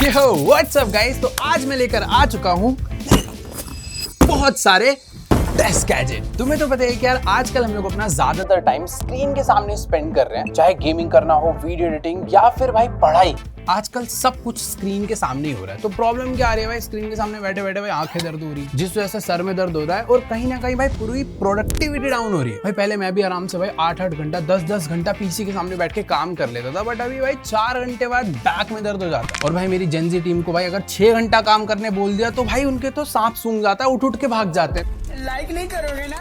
यो WhatsApp guys, तो आज मैं लेकर आ चुका हूँ बहुत सारे बेस्ट गैजेट। तुम्हें तो पता है कि यार आजकल हम लोग अपना ज्यादातर टाइम स्क्रीन के सामने स्पेंड कर रहे हैं, चाहे गेमिंग करना हो, वीडियो एडिटिंग या फिर भाई पढ़ाई। आजकल सब कुछ स्क्रीन के सामने ही हो रहा है। तो प्रॉब्लम क्या आ रही है भाई, स्क्रीन के सामने बैठे बैठे भाई आंखें दर्द हो रही है, जिस वजह से सर में दर्द हो रहा है और कहीं ना कहीं भाई पूरी प्रोडक्टिविटी डाउन हो रही है। भाई पहले मैं भी आराम से भाई 8-8 घंटा 10-10 घंटा पीसी के सामने बैठ के काम कर लेता था, बट अभी भाई 4 घंटे बाद बैक में दर्द हो जाता है। और भाई मेरी जेनजी टीम को भाई अगर 6 घंटा काम करने बोल दिया तो भाई उनके तो सांप सूंघ जाता है, उठ उठ के भाग जाते हैं। लाइक नहीं करोगे ना?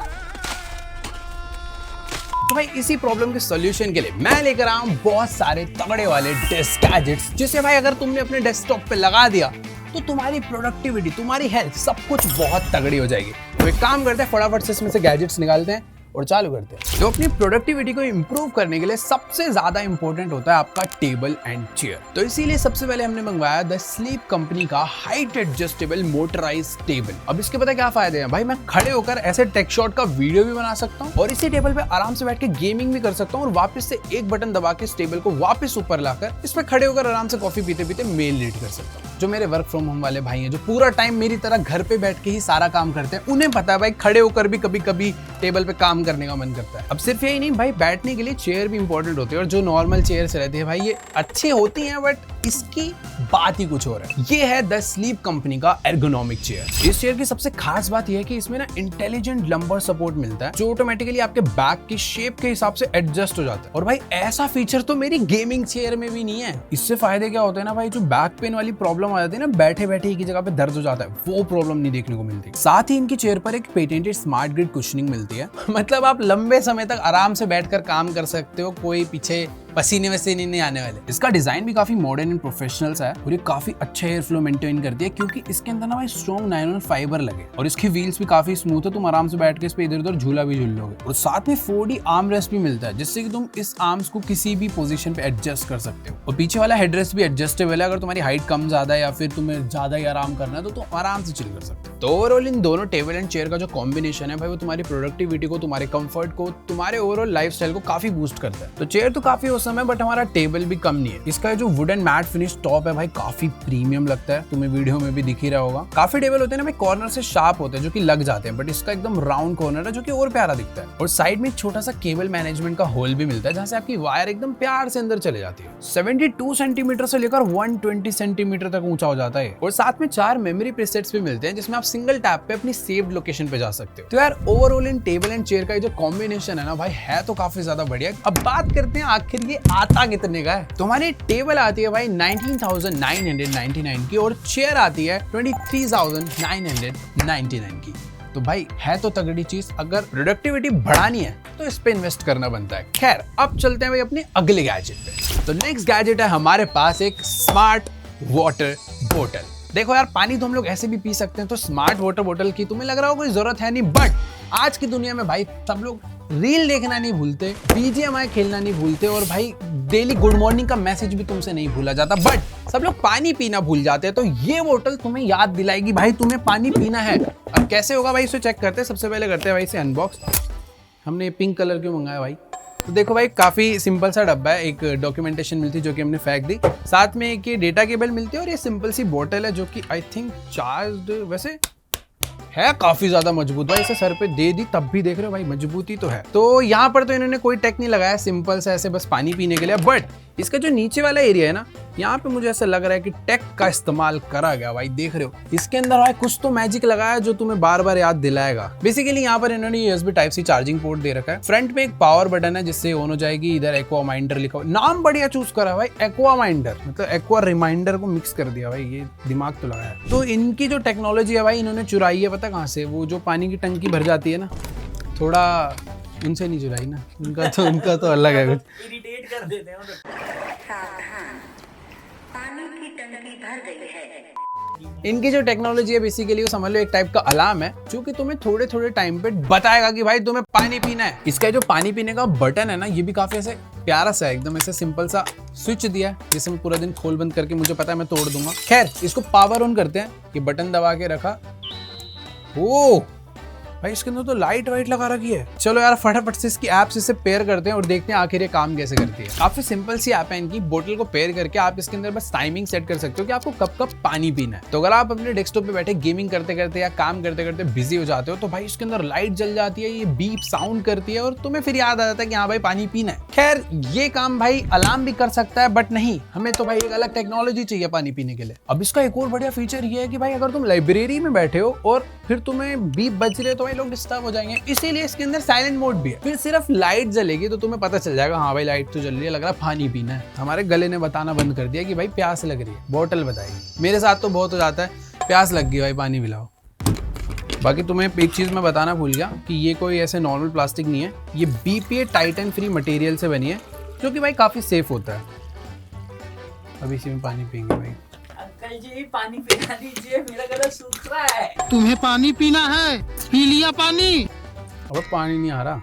तो भाई इसी प्रॉब्लम के सॉल्यूशन के लिए मैं लेकर आया हूं बहुत सारे तगड़े वाले डेस्क गैजेट्स, जिसे भाई अगर तुमने अपने डेस्कटॉप पे लगा दिया तो तुम्हारी प्रोडक्टिविटी, तुम्हारी हेल्थ, सब कुछ बहुत तगड़ी हो जाएगी। तो एक काम करते हैं, फटाफट से इसमें से गैजेट्स निकालते हैं और चालू करते हैं। तो अपनी प्रोडक्टिविटी को इंप्रूव करने के लिए सबसे ज्यादा इंपॉर्टेंट होता है आपका टेबल एंड चेयर। तो इसीलिए सबसे पहले हमने मंगवाया द स्लीप कंपनी का हाइट एडजस्टेबल मोटराइज टेबल। अब इसके पता क्या फायदे हैं भाई, मैं खड़े होकर ऐसे टेक शॉट का वीडियो भी बना सकता हूँ और इसी टेबल पे आराम से बैठ के गेमिंग भी कर सकता हूँ और वापस से एक बटन दबा के इस टेबल को वापस ऊपर लाकर इस पे खड़े होकर आराम से कॉफी पीते पीते मेल रीड कर सकता हूँ। जो मेरे वर्क फ्रॉम होम वाले भाई हैं, जो पूरा टाइम मेरी तरह घर पे बैठ के ही सारा काम करते हैं, उन्हें पता है भाई खड़े होकर भी कभी कभी टेबल पे काम करने का मन करता है। अब सिर्फ यही नहीं भाई, बैठने के लिए चेयर भी इंपॉर्टेंट होती है और जो नॉर्मल चेयर से रहती है भाई ये अच्छी होती हैं, बट इसकी बात ही कुछ और है। ये है द स्लीप कंपनी का एर्गोनॉमिक चेयर। इस चेयर की सबसे खास बात यह है कि इसमें ना इंटेलिजेंट लंबर सपोर्ट मिलता है, जो ऑटोमेटिकली आपके बैक की शेप के हिसाब से एडजस्ट हो जाता है। और भाई ऐसा फीचर तो मेरी गेमिंग चेयर में भी नहीं है। इससे फायदे क्या होते हैं ना भाई, जो बैक पेन वाली प्रॉब्लम आ जाती है ना, बैठे बैठे एक ही जगह पे दर्द हो जाता है, वो प्रॉब्लम नहीं देखने को मिलती। साथ ही इनकी चेयर पर एक पेटेंटेड स्मार्ट ग्रिड कुशनिंग मिलती है, मतलब आप लंबे समय तक आराम से बैठकर काम कर सकते हो, कोई पीछे पसीने वसीने नहीं आने वाले। इसका डिजाइन भी काफी मॉडर्न एंड प्रोफेशनल सा है और ये काफी अच्छा एयर फ्लो मेंटेन करती है, क्योंकि इसके अंदर ना भाई स्ट्रॉन्ग नायलॉन फाइबर लगे और इसकी व्हील्स भी काफी स्मूथ है। तुम आराम से बैठ के इस पे इधर उधर झूला भी झूल लोगे। और साथ में 4D आर्म रेस्ट भी मिलता है, जिससे कि तुम इस आर्म्स को किसी भी पोजीशन पे एडजस्ट कर सकते हो। और पीछे वाला हेडरेस्ट भी एडजस्टेबल है, अगर तुम्हारी हाइट कम ज्यादा है या फिर तुम्हें ज्यादा ही आराम करना है तो तुम आराम से चिल कर सकते हो। तो ओवरऑल इन दोनों टेबल एंड चेयर का जो कॉम्बिनेशन है भाई, वो तुम्हारी प्रोडक्टिविटी को, तुम्हारे कंफर्ट को, तुम्हारे ओवरऑल लाइफस्टाइल को काफी बूस्ट करता है। तो चेयर तो काफी औसम है, बट हमारा टेबल भी कम नहीं है। इसका जो वुडन मैट फिनिश टॉप है भाई, काफी प्रीमियम लगता है, तुम्हें वीडियो में भी दिख ही रहा होगा। काफी टेबल होते हैं ना भाई कॉर्नर से शार्प होते हैं, जो कि लग जाते हैं, बट इसका एकदम राउंड कॉर्नर है, जो कि और प्यारा दिखता है। और साइड में एक छोटा सा केबल मैनेजमेंट का होल भी मिलता है, जहां से आपकी वायर एकदम प्यार से अंदर चले जाती है। 72 सेंटीमीटर से लेकर 120 सेंटीमीटर तक ऊंचा हो जाता है। और साथ में 4 मेमोरी प्रीसेट्स भी मिलते हैं, जिसमें आप सिंगल टैप पे अपनी सेव्ड लोकेशन पे जा सकते हो। तो यार overall in table and chair का जो कॉम्बिनेशन है ना भाई, है तो काफी ज्यादा बढ़िया। अब बात करते हैं आखिर ये आता कितने का है। तो हमारी टेबल आती है भाई 19,999 की और चेयर आती है 23,999 की। तो भाई है तो तगड़ी चीज। अगर प्रोडक्टिविटी बढ़ानी है तो इस पे इन्वेस्ट करना बनता है। खैर अब चलते हैं भाई अपने अगले गैजेट पे। तो नेक्स्ट गैजेट है हमारे पास एक स्मार्ट वाटर बोतल। देखो यार, पानी तो हम लोग ऐसे भी पी सकते हैं, तो स्मार्ट वाटर बोतल की तुम्हें लग रहा हो कोई जरूरत है नहीं, बट आज की दुनिया में भाई सब लोग रील देखना नहीं भूलते, BGMI खेलना नहीं भूलते और भाई डेली गुड मॉर्निंग का मैसेज भी तुमसे नहीं भूला जाता, बट सब लोग पानी पीना भूल जाते हैं। तो ये बोतल तुम्हें याद दिलाएगी भाई तुम्हें पानी पीना है। अब कैसे होगा भाई, इसे चेक करते हैं। सबसे पहले करते हैं भाई इसे अनबॉक्स। हमने पिंक कलर क्यों मंगाया भाई? तो देखो भाई, काफी सिंपल सा डब्बा है। एक डॉक्यूमेंटेशन मिलती है जो कि हमने फेंक दी, साथ में एक ये डेटा केबल मिलती है और ये सिंपल सी बोतल है जो कि आई थिंक चार्ज्ड वैसे है, काफी ज्यादा मजबूत भाई। इसे सर पे दे दी तब भी देख रहे हो भाई मजबूती तो है। तो यहाँ पर तो इन्होंने कोई टेक नहीं लगाया, सिंपल सा ऐसे बस पानी पीने के लिए। बट इसका जो नीचे वाला एरिया है ना, यहाँ पे मुझे ऐसा लग रहा है कि टेक का इस्तेमाल करा गया भाई। देख रहे हो इसके अंदर भाई कुछ तो मैजिक लगाया जो तुम्हें बार बार याद दिलाएगा। बेसिकली यहाँ पर इन्होंने USB Type-C चार्जिंग पोर्ट दे रखा है। फ्रंट में एक पावर बटन है जिससे ऑन हो जाएगी। इधर एक्वा माइंडर लिखा हुआ, नाम बढ़िया चूज करा भाई, एक्वा माइंडर, मतलब एक्वा रिमाइंडर को मिक्स कर दिया भाई, ये दिमाग तो लगाया। तो इनकी जो टेक्नोलॉजी है भाई, इन्होंने चुराई है पता कहाँ से, वो जो पानी की टंकी भर जाती है ना, थोड़ा उनसे नहीं चुराई ना, उनका तो अलग है कुछ। इरिटेट कर देते हैं। पानी की टंकी भर गई है। इनकी जो टेक्नोलॉजी है बेसिकली वो समझ लो एक टाइप का अलार्म है, जो कि तुम्हें थोड़े थोड़े टाइम पे बताएगा कि भाई तुम्हें पानी पीना है। इसका जो पानी पीने का बटन है ना, ये भी काफी ऐसे प्यारा सा है, एकदम ऐसे सिंपल सा स्विच दिया है, जिसे मैं पूरा दिन खोल बंद करके मुझे पता है मैं तोड़ दूंगा। खैर इसको पावर ऑन करते हैं। ये बटन दबा के रखा, ओ भाई इसके अंदर तो लाइट वाइट लगा रखी है। चलो यार फटाफट से इसकी ऐप से पेयर करते हैं और देखते हैं आखिर ये काम कैसे करती है। काफी सिंपल सी ऐप है इनकी। बोतल को पेयर करके आप इसके अंदर बस टाइमिंग सेट कर सकते हो कि आपको कब कब पानी पीना है। तो अगर आप अपने डेस्कटॉप पे बैठे गेमिंग करते करते या काम करते करते बिजी हो जाते हो तो भाई इसके अंदर लाइट जल जाती है, ये बीप साउंड करती है और तुम्हें फिर याद आ जाता है कि हाँ भाई पानी पीना है। खैर ये काम भाई अलार्म भी कर सकता है, बट नहीं, हमें तो भाई एक अलग टेक्नोलॉजी चाहिए पानी पीने के लिए। अब इसका एक और बढ़िया फीचर ये है कि भाई अगर तुम लाइब्रेरी में बैठे हो और फिर तुम्हें बीप बज रहे तो भाई लोग डिस्टर्ब हो जाएंगे, इसीलिए इसके अंदर साइलेंट मोड भी है। फिर सिर्फ लाइट जलेगी तो तुम्हें पता चल जाएगा हाँ भाई लाइट तो जल रही है, लग रहा है पानी पीना है। हमारे गले ने बताना बंद कर दिया कि भाई प्यास लग रही है, बोतल बताएगी। मेरे साथ तो बहुत हो जाता है, प्यास लग गई भाई पानी पिलाओ। बाकी तुम्हें एक चीज मैं बताना भूल गया कि ये कोई ऐसे नॉर्मल प्लास्टिक नहीं है, ये BPA टाइटन फ्री मटेरियल से बनी है जो कि भाई काफी सेफ होता है। अब इसी में पानी पियेंगे भाई। अंकल जी पानी पिला दीजिए, मेरा गला सूख रहा है। तुम्हें पानी पीना है, पी लिया पानी। अब पानी नहीं आ रहा।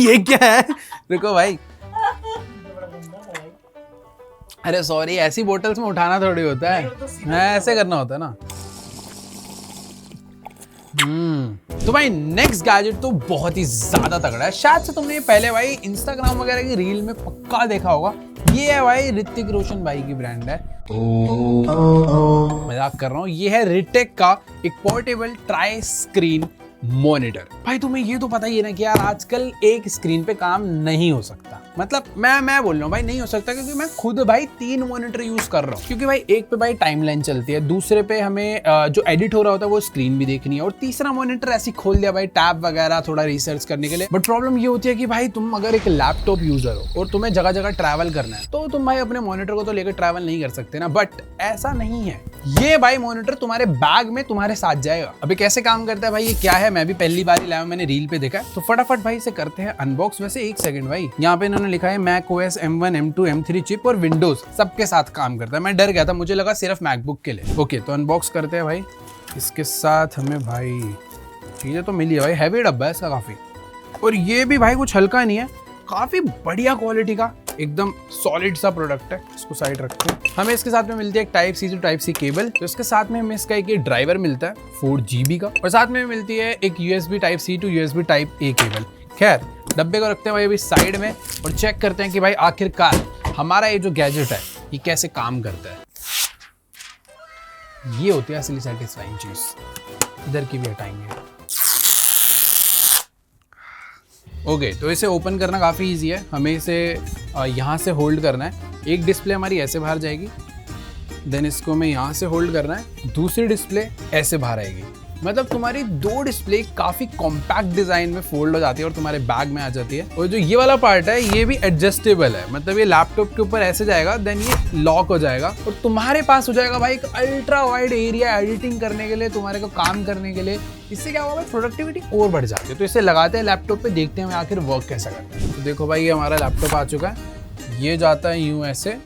ये क्या है? रुको भाई, अरे सॉरी, ऐसी बोतल्स में उठाना थोड़ी होता है, ऐसे करना होता है ना। तो भाई नेक्स्ट गैजेट तो बहुत ही ज्यादा तगड़ा है। शायद से तुमने ये पहले भाई इंस्टाग्राम वगैरह की रील में पक्का देखा होगा। ये है भाई ऋतिक रोशन भाई की ब्रांड है, मजाक कर रहा हूँ। ये है रिटेक का एक पोर्टेबल ट्राई स्क्रीन मॉनिटर। भाई तुम्हें ये तो पता ही है ना कि यार आजकल एक स्क्रीन पे काम नहीं हो सकता। मतलब मैं बोल रहा हूँ भाई नहीं हो सकता, क्योंकि मैं खुद भाई 3 मॉनिटर यूज कर रहा हूँ। क्योंकि भाई एक पे भाई टाइमलाइन चलती है, दूसरे पे हमें जो एडिट हो रहा होता है वो स्क्रीन भी देखनी है, और तीसरा मॉनिटर ऐसे खोल दिया भाई टैब वगैरह थोड़ा रिसर्च करने के लिए। बट प्रॉब्लम ये होती है कि भाई तुम अगर एक लैपटॉप यूजर हो और तुम्हें जगह जगह ट्रैवल करना है तो तुम भाई अपने मॉनिटर को तो लेकर ट्रैवल नहीं कर सकते ना। बट ऐसा नहीं है, ये भाई मॉनिटर तुम्हारे बैग में तुम्हारे साथ जाएगा। अभी कैसे काम करता है भाई, ये क्या है मैं भी पहली बार ही लाया, मैंने रील पे देखा है। तो फटाफट भाई इसे करते हैं अनबॉक्स। वैसे एक सेकंड भाई, यहाँ पे इन्होंने लिखा है Mac OS M1 M2 M3 chip और विंडोज सबके साथ काम करता है। मैं डर गया था, मुझे लगा सिर्फ मैकबुक के लिए। ओके तो अनबॉक्स करते हैं भाई। इसके साथ हमें भाई चीजें तो मिली है भाई, हैवी डब्बा है इसका काफी, और ये भी भाई कुछ हल्का नहीं है, काफी बढ़िया क्वालिटी का एकदम सॉलिड सा प्रोडक्ट है। इसको साइड रखते हैं। हमें इसके साथ में मिलती है एक टाइप सी से टाइप सी केबल, तो इसके साथ में हमें इसका एक ड्राइवर मिलता है 4GB का, और साथ में मिलती है एक USB type C to USB type A cable. खैर डब्बे को रखते हैं भाई अभी साइड में और चेक करते हैं कि भाई आखिरकार हमारा ये जो गैजेट है ये कैसे काम करता है। ये होती है असली सेटिस्फाइंग चीज। इधर की भी हटाएंगे। ओके तो इसे ओपन करना काफ़ी इजी है। हमें इसे यहाँ से होल्ड करना है। एक डिस्प्ले हमारी ऐसे बाहर जाएगी, देन इसको हमें यहाँ से होल्ड करना है, दूसरी डिस्प्ले ऐसे बाहर आएगी। मतलब तुम्हारी 2 डिस्प्ले काफ़ी कॉम्पैक्ट डिज़ाइन में फोल्ड हो जाती है और तुम्हारे बैग में आ जाती है। और जो ये वाला पार्ट है ये भी एडजस्टेबल है, मतलब ये लैपटॉप के ऊपर ऐसे जाएगा, देन ये लॉक हो जाएगा और तुम्हारे पास हो जाएगा भाई एक अल्ट्रा वाइड एरिया एडिटिंग करने के लिए, तुम्हारे को काम करने के लिए। इससे क्या होगा भाई प्रोडक्टिविटी और बढ़ जाती है। तो इसे लगाते हैं लैपटॉप पे, देखते हैं आखिर वर्क कैसा करता है। तो देखो भाई ये हमारा लैपटॉप आ चुका है, ये जाता है यूं ऐसे,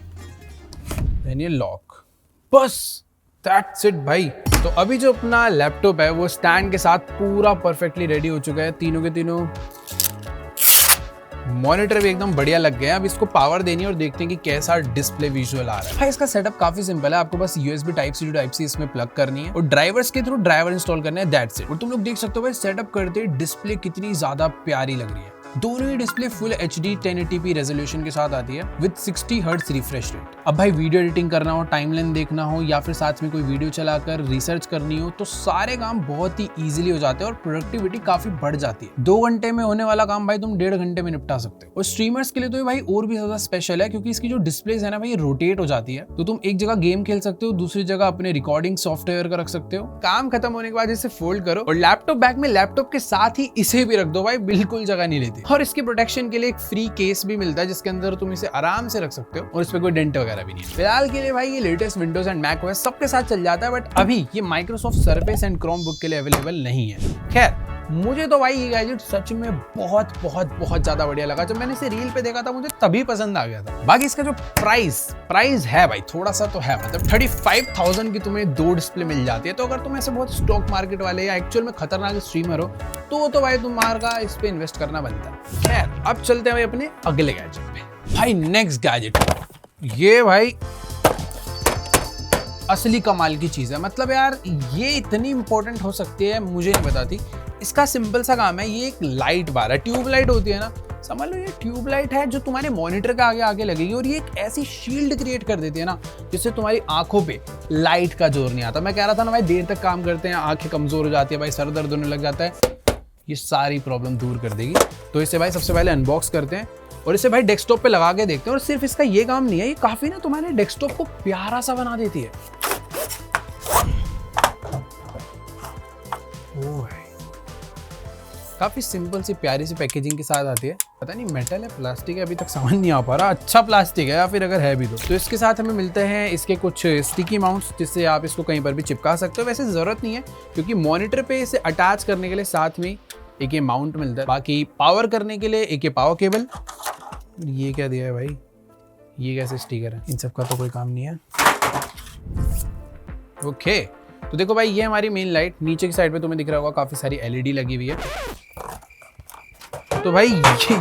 देन ये लॉक, बस दैट्स इट भाई। तो अभी जो अपना लैपटॉप है वो स्टैंड के साथ पूरा परफेक्टली रेडी हो चुका है। तीनों के तीनों मॉनिटर भी एकदम बढ़िया लग गए हैं। अब इसको पावर देनी है और देखते हैं कि कैसा डिस्प्ले विजुअल आ रहा है। भाई इसका सेटअप काफी सिंपल है, आपको बस USB type C to type C इसमें प्लग करनी है और ड्राइवर्स के थ्रू ड्राइवर इंस्टॉल करने हैं, दैट्स इट। और तुम लोग देख सकते हो भाई सेटअप करते डिस्प्ले कितनी ज्यादा प्यारी लग रही है। दोनों ही display full HD 1080p resolution के साथ आती है विद 60 हर्ट्ज रिफ्रेश रेट। अब भाई वीडियो एडिटिंग करना हो, टाइमलाइन देखना हो या फिर साथ में कोई वीडियो चलाकर रिसर्च करनी हो तो सारे काम बहुत ही इजीली हो जाते हैं और प्रोडक्टिविटी काफी बढ़ जाती है। 2 घंटे में होने वाला काम भाई तुम 1.5 घंटे में निपटा सकते हो। और स्ट्रीमर्स के लिए तो ये भाई और भी ज्यादा स्पेशल है, क्योंकि इसकी जो डिस्प्लेज है ना भाई रोटेट हो जाती है, तो तुम एक जगह गेम खेल सकते हो, दूसरी जगह अपने रिकॉर्डिंग सॉफ्टवेयर का रख सकते हो। काम खत्म होने के बाद इसे फोल्ड करो और लैपटॉप बैग में लैपटॉप के साथ ही इसे भी रख दो भाई, बिल्कुल जगह नहीं लेती। और इसकी प्रोटेक्शन के लिए एक फ्री केस भी मिलता है जिसके अंदर तुम इसे आराम से रख सकते हो और इस पे कोई डेंट वगैरह भी नहीं है। फिलहाल के लिए भाई ये latest Windows and Mac OS सबके साथ चल जाता है, बट अभी ये माइक्रोसॉफ्ट सर्फेस एंड क्रोमबुक के लिए अवेलेबल नहीं है। खैर मुझे तो भाई ये गैजेट सच में बहुत बहुत बहुत ज्यादा बढ़िया लगा। जब मैंने इसे रील पे देखा था मुझे तभी पसंद आ गया था। बाकी इसका जो प्राइस है भाई थोड़ा सा तो है, मतलब 35,000 की तुम्हें 2 डिस्प्ले मिल जाती है। तो अगर तुम ऐसे बहुत स्टॉक मार्केट वाले या एक्चुअल में खतरनाक स्ट्रीमर हो तो भाई तुम्हारा इस पे इन्वेस्ट करना बनता है। खैर अब चलते हैं भाई अपने अगले गैजेट पे। भाई नेक्स्ट गैजेट ये भाई असली कमाल की चीज़ है। मतलब यार ये इतनी इंपॉर्टेंट हो सकती है मुझे नहीं बताती। इसका सिंपल सा काम है, ये एक लाइट बार है, ट्यूब लाइट होती है ना, समझ लो ये ट्यूब लाइट है जो तुम्हारे मॉनिटर के आगे आगे लगेगी और ये एक ऐसी शील्ड क्रिएट कर देती है ना जिससे तुम्हारी आंखों पे लाइट का जोर नहीं आता। मैं कह रहा था ना भाई, देर तक काम करते हैं आंखें कमजोर हो जाती है भाई, सर दर्द होने लग जाता है, ये सारी प्रॉब्लम दूर कर देगी। तो इसे भाई सबसे पहले अनबॉक्स करते हैं और इसे भाई डेस्कटॉप पे लगा के देखते हैं। और सिर्फ इसका ये काम नहीं है, ये काफी ना तुम्हारे डेस्कटॉप को प्यारा सा बना देती है। काफी सिंपल सी प्यारी सी पैकेजिंग के साथ आती है। पता नहीं मेटल है प्लास्टिक है, अभी तक समझ नहीं आ पा रहा। अच्छा प्लास्टिक है या फिर अगर है भी तो इसके साथ हमें मिलते हैं इसके कुछ स्टिकी माउंट्स जिससे आप इसको कहीं पर भी चिपका सकते हो। वैसे ज़रूरत नहीं है क्योंकि मॉनिटर पे इसे अटैच करने के लिए साथ में एक ये माउंट मिलता है। बाकी पावर करने के लिए एक ये पावर केबल। ये क्या दिया है भाई, ये कैसे स्टिकर है, इन सब का तो कोई काम नहीं है। ओके तो देखो भाई, ये हमारी मेन लाइट, नीचे की साइड पे तुम्हें दिख रहा होगा काफी सारी एलईडी लगी हुई है। तो भाई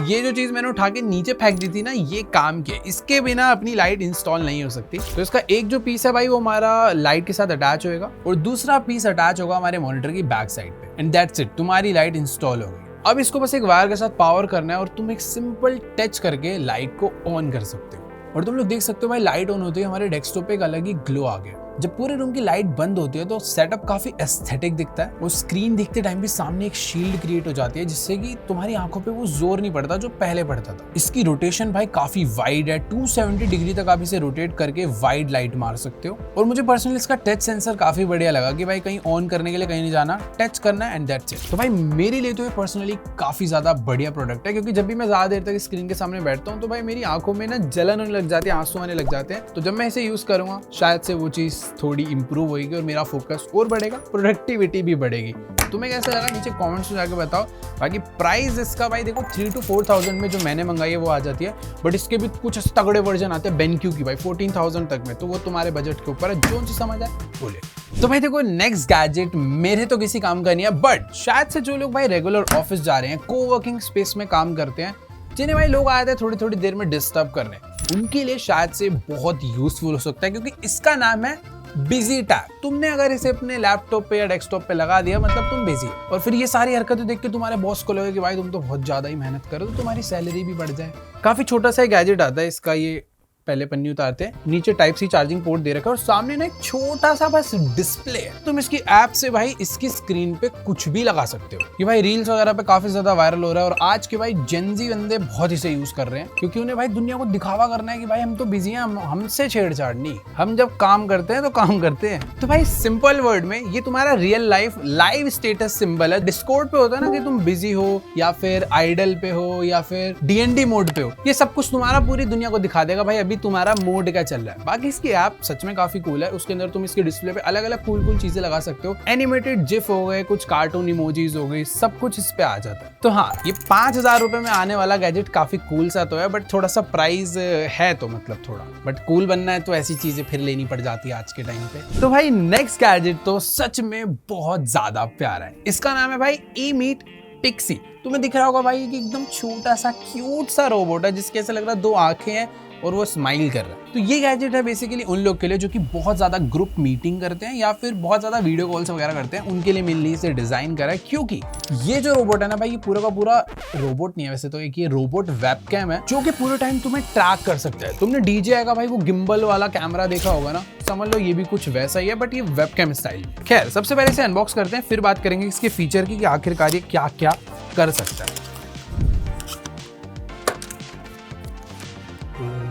ये जो चीज मैंने उठा के नीचे फेंक दी थी ना, ये काम की है, इसके बिना अपनी लाइट इंस्टॉल नहीं हो सकती। तो इसका एक जो पीस है भाई वो हमारा लाइट के साथ अटैच होएगा और दूसरा पीस अटैच होगा हमारे मॉनिटर की बैक साइड पे, एंड दैट्स इट, तुम्हारी लाइट इंस्टॉल हो गई। अब इसको बस एक वायर के साथ पावर करना है और तुम एक सिंपल टच करके लाइट को ऑन कर सकते हो। और तुम लोग देख सकते हो भाई, लाइट ऑन होती है, हमारे डेस्कटॉप पे एक अलग ही ग्लो आ गया। जब पूरे रूम की लाइट बंद होती है तो सेटअप काफी एस्थेटिक दिखता है और स्क्रीन दिखते टाइम भी सामने एक शील्ड क्रिएट हो जाती है जिससे कि तुम्हारी आंखों पे वो जोर नहीं पड़ता जो पहले पड़ता था। इसकी रोटेशन भाई काफी वाइड है, 270 डिग्री तक आप इसे रोटेट करके वाइड लाइट मार सकते हो। और मुझे पर्सनली इसका टच सेंसर काफी बढ़िया लगा कि भाई कहीं ऑन करने के लिए कहीं नहीं जाना, टच करना है एंड दैट्स इट। तो भाई मेरे लिए तो ये पर्सनली काफी ज्यादा बढ़िया प्रोडक्ट है क्योंकि जब भी मैं ज्यादा देर तक स्क्रीन के सामने बैठता हूँ तो भाई मेरी आंखों में ना जलन होने लग जाती है, आंसू आने लग जाते हैं। तो जब मैं इसे यूज करूंगा शायद से वो चीज थोड़ी इंप्रूव होगी और मेरा फोकस और बढ़ेगा, प्रोडक्टिविटी भी बढ़ेगी। तुम्हें कैसा लगा नीचे कमेंट्स में जाकर बताओ। बाकी प्राइस इसका भाई देखो 3 to 4,000 में जो मैंने मंगाई है वो आ जाती है, बट इसके भी कुछ तगड़े वर्जन आते हैं बेनक्यू की भाई 14,000 तक में, तो वो तुम्हारे बजट के ऊपर है, जो चीज समझ आए बोले। तो भाई देखो नेक्स्ट गैजेट मेरे तो किसी काम का नहीं है, बट शायद से जो लोग भाई रेगुलर ऑफिस जा रहे हैं, कोवर्किंग स्पेस में काम करते हैं, जिन्हें भाई लोग आए थे थोड़ी थोड़ी देर में डिस्टर्ब करने, उनके लिए शायद से बहुत यूजफुल हो सकता है क्योंकि इसका नाम है बिजी टैब। तुमने अगर इसे अपने लैपटॉप पे या डेस्कटॉप पे लगा दिया मतलब तुम बिजी हो, और फिर ये सारी हरकतें देख के तुम्हारे बॉस को लगे कि भाई तुम तो बहुत ज्यादा ही मेहनत करो तो तुम्हारी सैलरी भी बढ़ जाए। काफी छोटा सा गैजेट आता है इसका, ये पहले पन्नी उतारते हैं, नीचे टाइप सी चार्जिंग पोर्ट दे रखा है और सामने ना एक छोटा सा बस डिस्प्ले है। तुम इसकी ऐप से भाई इसकी स्क्रीन पे कुछ भी लगा सकते हो। ये भाई रील्स वगैरह पे काफी ज्यादा वायरल हो रहा है और आज के भाई जेनजी बंदे बहुत इसे यूज कर रहे हैं क्योंकि उन्हें भाई दुनिया को दिखावा करना है कि भाई हम तो बिजी हैं, हमसे छेड़छाड़ नहीं, हम जब काम करते हैं तो काम करते हैं। तो भाई सिंपल वर्ड में ये तुम्हारा real life live status symbol है। डिस्कॉर्ड पे होता है ना कि तुम बिजी हो या फिर आइडल पे हो या फिर डीएनडी मोड पे हो, ये सब कुछ तुम्हारा पूरी दुनिया को दिखा देगा भाई अभी तुम्हारा मोड क्या चल रहा है। बाकी इसकी ऐप सच में काफी कूल है, उसके अंदर तुम इसके डिस्प्ले पे अलग अलग कूल चीजें लगा सकते हो, एनिमेटेड जिफ हो गए, कुछ कार्टून इमोजीज हो गई, सब कुछ इस पे आ जाता है। तो हाँ, ये 5,000 रुपए में आने वाला गैजेट काफी कूल सा तो है, बट थोड़ा सा प्राइस है तो मतलब थोड़ा, बट कूल बनना है तो ऐसी चीजें फिर लेनी पड़ जाती है आज के टाइम पे। तो भाई नेक्स्ट गैजेट तो सच में बहुत ज्यादा प्यारा है, इसका नाम है भाई ईमीट पिक्सी। तुम्हें दिख रहा होगा भाई कि एकदम छोटा सा क्यूट सा रोबोट है जिसके ऐसा लग रहा है 2 आंखें हैं और वो स्माइल कर रहा है। तो ये गैजेट है बेसिकली उन लोग के लिए जो कि बहुत ज्यादा ग्रुप मीटिंग करते हैं या फिर बहुत ज्यादा वीडियो कॉल्स वगैरह करते हैं, उनके लिए मेनली इसे डिजाइन करा है। क्योंकि ये जो रोबोट है ना भाई, ये पूरा का पूरा रोबोट नहीं है वैसे तो, एक ये रोबोट वेबकैम है जो कि पूरे टाइम तुम्हें ट्रैक कर सकता है। तुमने DJI का भाई वो गिम्बल वाला कैमरा देखा होगा ना, समझ लो ये भी कुछ वैसा ही है बट ये वेबकैम स्टाइल। खैर सबसे पहले इसे अनबॉक्स करते हैं, फिर बात करेंगे इसके फीचर की कि आखिरकार ये क्या क्या कर सकता है।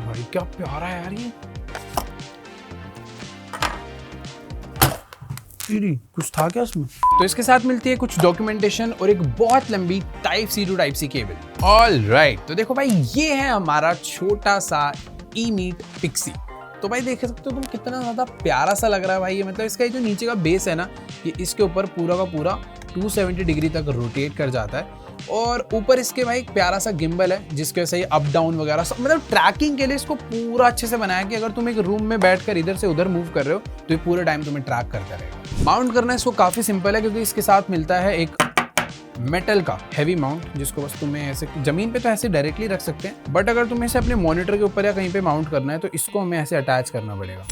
भाई क्या प्यारा है यार ये, कुछ था क्या इसमें। तो इसके साथ मिलती है कुछ डॉक्यूमेंटेशन और एक बहुत लंबी type C to type C cable. All right, तो देखो भाई ये है हमारा छोटा सा ईमीट पिक्सी। तो भाई देख सकते हो तुम कितना ज्यादा प्यारा सा लग रहा है भाई ये, मतलब इसका जो नीचे का बेस है ना, ये इसके ऊपर पूरा का पूरा 270 डिग्री तक रोटेट कर जाता है और ऊपर इसके भाई एक प्यारा सा गिम्बल है जिसके वजह से अप डाउन वगैरह सब, मतलब ट्रैकिंग के लिए इसको पूरा अच्छे से बनाया कि अगर तुम एक रूम में बैठकर इधर से उधर मूव कर रहे हो तो ये पूरे टाइम तुम्हें ट्रैक करता रहेगा। माउंट करना इसको काफी सिंपल है क्योंकि इसके साथ मिलता है एक मेटल का हैवी माउंट जिसको बस तुम्हें ऐसे जमीन पे तो ऐसे डायरेक्टली रख सकते हैं, बट अगर तुम्हें इसे अपने मॉनिटर के ऊपर या कहीं पे माउंट करना है तो इसको हमें ऐसे अटैच करना पड़ेगा।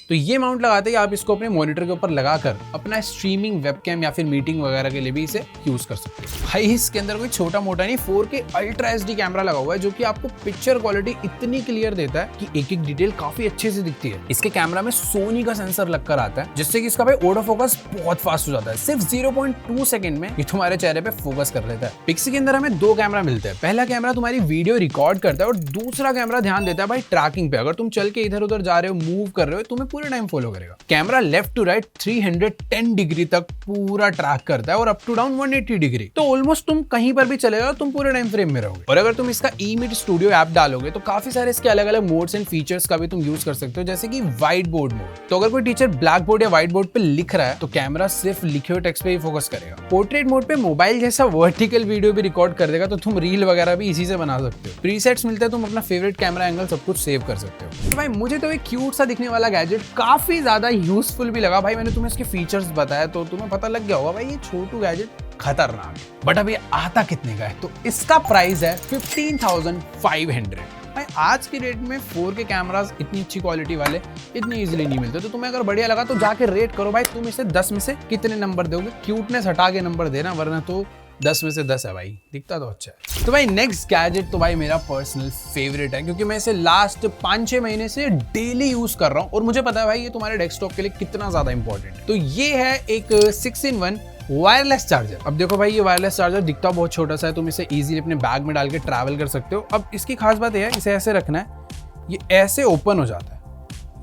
तो ये माउंट लगाते ही आप इसको अपने मॉनिटर के ऊपर लगाकर अपना स्ट्रीमिंग वेबकैम या फिर मीटिंग वगैरह के लिए भी इसे यूज कर सकते हो। भाई इसके अंदर कोई छोटा मोटा नहीं 4K अल्ट्रा HD कैमरा लगा हुआ है जो कि आपको पिक्चर क्वालिटी इतनी क्लियर देता है कि एक एक डिटेल काफी अच्छे से दिखती है। इसके कैमरा में सोनी का सेंसर लगकर आता है जिससे कि इसका भाई ऑटो फोकस बहुत फास्ट हो जाता है। सिर्फ 0.2 सेकंड में ये तुम्हारे चेहरे पे फोकस कर लेता है। पिक्सी के अंदर हमें 2 कैमरा मिलते हैं। पहला कैमरा तुम्हारी वीडियो रिकॉर्ड करता है और दूसरा कैमरा ध्यान देता है भाई ट्रैकिंग पे। अगर तुम चल के इधर उधर जा रहे हो, मूव कर रहे हो, तुम्हें पूरे टाइम फॉलो करेगा। Camera left to right 310 degree तक पूरा ट्रैक करता है और अप टू डाउन 180 डिग्री। तो ऑलमोस्ट तुम कहीं पर भी चले जाओ तुम पूरे टाइम फ्रेम में रहोगे। और अगर तुम इसका eMeet स्टूडियो ऐप डालोगे तो काफी सारे इसके अलग अलग मोड्स एंड फीचर्स का भी तुम यूज कर सकते हो, जैसे कि व्हाइट बोर्ड मोड। तो अगर कोई टीचर ब्लैक बोर्ड या व्हाइट बोर्ड पे लिख रहा है तो कैमरा सिर्फ लिखे हुए टेक्स्ट पे ही फोकस करेगा। पोर्ट्रेट मोड पे मोबाइल जैसा वर्टिकल वीडियो भी रिकॉर्ड कर देगा, तो तुम रील वगैरह भी इसी से बना सकते हो। प्रीसेट्स मिलते हैं, तुम अपना फेवरेट कैमरा एंगल सब कुछ सेव कर सकते हो। तो भाई मुझे तो एक क्यूट सा दिखने वाला गैजेट काफी ज्यादा यूजफुल भी लगा। भाई मैंने तुम्हें इसके फीचर्स बताया तो तुम्हें पता लग गया होगा भाई ये छोटू गैजेट खतरनाक है। बट अब ये आता कितने का है? तो इसका प्राइस है 15,500। भाई आज की डेट में 4K कैमरास इतनी अच्छी क्वालिटी वाले इतनी इजीली नहीं मिलते। तो तुम्हें अगर बढ़िया लगा तो जाके रेट करो भाई, तुम इसे 10 में से कितने नंबर दोगे? क्यूटनेस हटा के नंबर देना, वरना तो 10 में से 10 है भाई, दिखता तो अच्छा है। तो भाई नेक्स्ट गैजेट तो भाई मेरा पर्सनल फेवरेट है, क्योंकि मैं इसे लास्ट 5-6 महीने से डेली यूज कर रहा हूँ और मुझे पता है भाई ये तुम्हारे डेस्कटॉप के लिए कितना ज्यादा इंपॉर्टेंट है। तो ये है एक 6-in-1 वायरलेस चार्जर। अब देखो भाई ये वायरलेस चार्जर दिखता बहुत छोटा सा है, तुम इसे इजीली अपने बैग में डाल के ट्रैवल कर सकते हो। अब इसकी खास बात यह है, इसे ऐसे रखना है, ये ऐसे ओपन हो जाता है,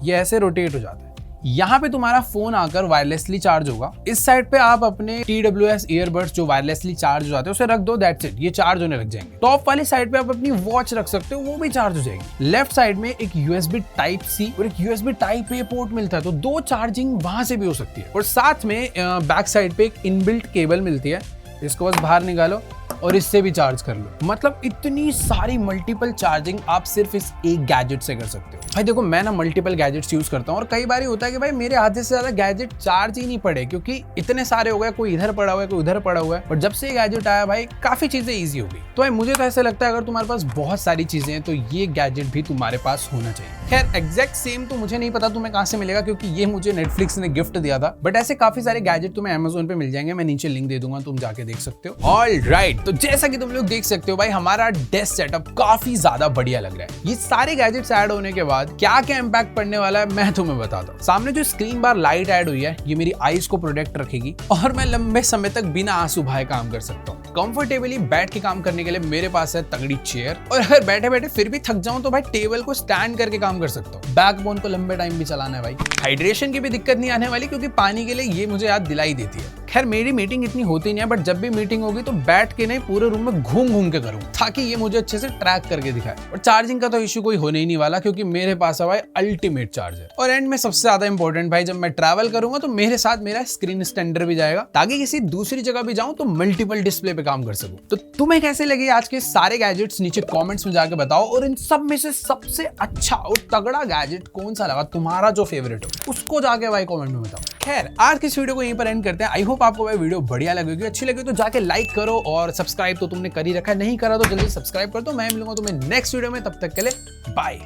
ये ऐसे रोटेट हो जाता है। यहाँ पे तुम्हारा फोन आकर वायरलेसली चार्ज होगा। इस साइड पे आप अपने TWS ईयरबड्स जो वायरलेसली चार्ज हो जाते हैं उसे रख दो, दैट्स इट, ये चार्ज होने लग जाएंगे। टॉप वाली साइड पे आप अपनी वॉच रख सकते हो, वो भी चार्ज हो जाएगी। लेफ्ट साइड में एक USB Type-C और एक USB Type-A पोर्ट मिलता है, तो 2 चार्जिंग वहां से भी हो सकती है। और साथ में बैक साइड पे एक इनबिल्ट केबल मिलती है, इसको बस बाहर निकालो और इससे भी चार्ज कर लो। मतलब इतनी सारी मल्टीपल चार्जिंग आप सिर्फ इस एक गैजेट से कर सकते हो। भाई देखो मैं ना मल्टीपल गैजेट्स यूज करता हूँ और कई बार होता है कि भाई मेरे आधे से ज्यादा गैजेट चार्ज ही नहीं पड़े, क्योंकि इतने सारे हो गए, कोई इधर पड़ा हुआ है, कोई उधर पड़ा हुआ है। और जब से ये गैजेट आया भाई काफी चीजें ईजी हो गई। तो भाई मुझे तो ऐसा लगता है अगर तुम्हारे पास बहुत सारी चीजें हैं तो ये गैजेट भी तुम्हारे पास होना चाहिए। खैर एग्जैक्ट सेम तो मुझे नहीं पता तुम्हें कहाँ से मिलेगा, क्योंकि ये मुझे नेटफ्लिक्स ने गिफ्ट दिया था। बट ऐसे काफी सारे गैजेट तुम्हें Amazon पे मिल जाएंगे, मैं नीचे लिंक दे दूंगा, तुम जाके देख सकते हो। ऑलराइट, तो जैसा कि तुम लोग देख सकते हो भाई हमारा डेस्क सेटअप काफी ज्यादा बढ़िया लग रहा है। ये सारे गैजेट्स ऐड होने के बाद क्या क्या इंपैक्ट पड़ने वाला है मैं तुम्हें बताता हूँ। सामने जो स्क्रीन बार लाइट ऐड हुई है ये मेरी आईज को प्रोटेक्ट रखेगी और मैं लंबे समय तक बिना आंसू बहाए काम कर सकता हूँ। कंफर्टेबली बैठ के काम करने के लिए मेरे पास है तगड़ी चेयर, और अगर बैठे बैठे फिर भी थक जाऊं तो भाई टेबल को स्टैंड करके काम कर सकता हूँ। बैकबोन को लंबे टाइम भी चलाना है भाई। हाइड्रेशन की भी दिक्कत नहीं आने वाली, क्योंकि पानी के लिए ये मुझे याद दिलाई देती है। खैर मेरी मीटिंग इतनी होती नहीं है, बट जब भी मीटिंग होगी तो बैठ के नहीं पूरे रूम में घूम घूम के करूँ, ताकि ये मुझे अच्छे से ट्रैक करके दिखाए। और चार्जिंग का तो इश्यू कोई होने ही नहीं वाला, क्योंकि मेरे पास है भाई अल्टीमेट चार्जर। और एंड में सबसे ज्यादा इंपॉर्टेंट भाई, जब मैं ट्रैवल करूंगा तो मेरे साथ मेरा स्क्रीन एक्सटेंडर भी जाएगा, ताकि किसी दूसरी जगह भी जाऊं तो मल्टीपल डिस्प्ले पे काम कर सकूं। तो तुम्हें कैसे लगे आज के सारे गैजेट्स नीचे कमेंट्स में जाके बताओ, और इन सब में से सबसे अच्छा और तगड़ा गैजेट कौन सा लगा, तुम्हारा जो फेवरेट हो उसको जाके भाई कमेंट में बताओ। खैर आज की इस वीडियो को यहीं पर एंड करते हैं। आई होप आपको भाई वीडियो बढ़िया लगेगी, अच्छी लगी तो जाके लाइक करो, और सब्सक्राइब तो तुमने कर ही रखा है, नहीं करा तो जल्दी सब्सक्राइब कर दो। मैं मिलूंगा तुम्हें नेक्स्ट वीडियो में, तब तक के लिए बाय।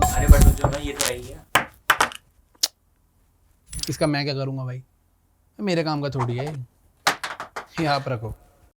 अरे बट जो ना ये तो रही है, इसका मैं क्या करूंगा भाई, मेरे काम का थोड़ी है, ये आप रखो।